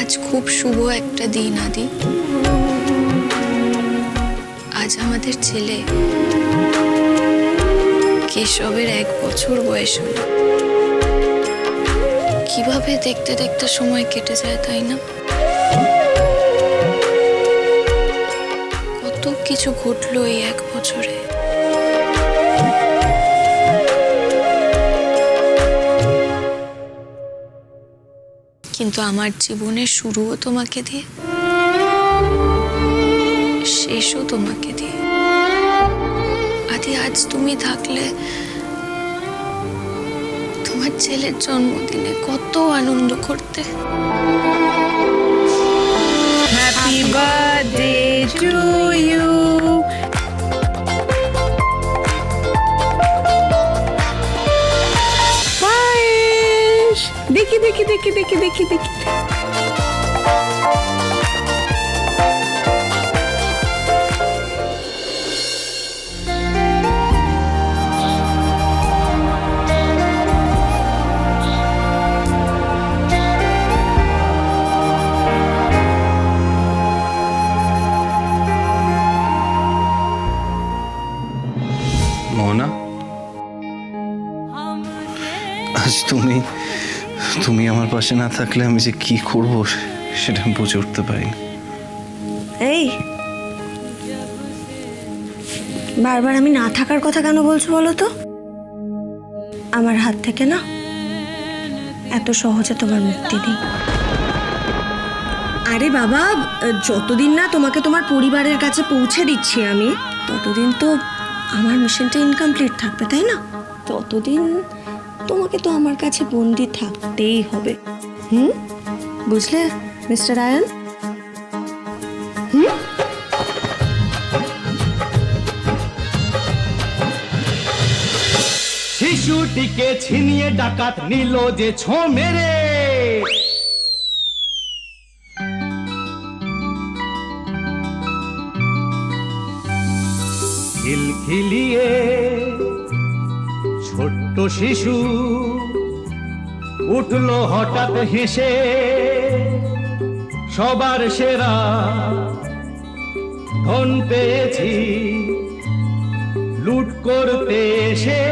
আজ খুব শুভ একটা দিন আদি। আজ আমাদের ছেলে কেশবের 1 বছর বয়স হলো। কিভাবে দেখতে দেখতে সময় কেটে যায়, তাই না? কত কিছু ঘটলো এই 1 বছরে। কিন্তু আমার জীবনের শুরুও তোমাকে দিয়ে, শেষও তোমাকে দিয়ে। আদি, আজ তুমি থাকলে তোমার ছেলের জন্মদিনে কত আনন্দ করতে। Happy birthday to you. দেখি দেখি দেখি দেখি দেখি দেখি মোহনা, আজ তুমি আমার পাশে না থাকলে আমি যে কি করব সেটা আমি বুঝে উঠতে পারি না। এই বারবার আমি না থাকার কথা কেন বলছো বলো তো? আমার হাত থেকে না এত সহজে তোমার মুক্তি নেই। আরে বাবা, যতদিন না তোমাকে তোমার পরিবারের কাছে পৌঁছে দিচ্ছি আমি, ততদিন তো আমার মিশনটা ইনকমপ্লিট থাকবে, তাই না? ততদিন তোমাকে তো আমার কাছে বন্দি থাকতেই হবে। বুঝলে মিস্টার আয়ন? শিশুটিকে ছিনিয়ে ডাকাত নিল যে ছো মেরে। খিলখিলিয়ে ছোট্ট শিশু উঠলো হঠাৎ হেসে, সবার সেরা ধন পেয়েছি লুট করতে এসে।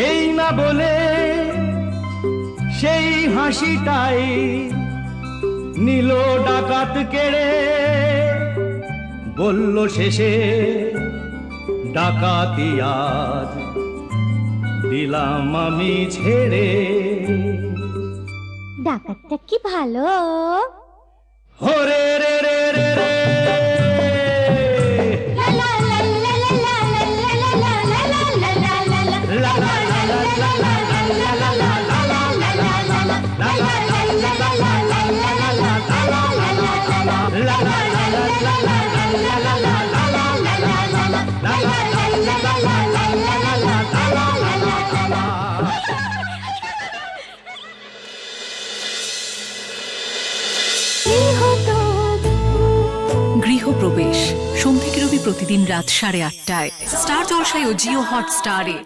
এই না বলে সেই হাসিটাই নিল ডাকাত কেড়ে। বলল শেষে ডাকাতি আজ দিলাম আমি ছেড়ে। ডাকাতটা কি ভালো। হরে রে রে রে রে গৃহপ্রবেশ সোম থেকে রবি প্রতিদিন রাত 8:30টায় স্টার জলসায় ও জিও হটস্টারে।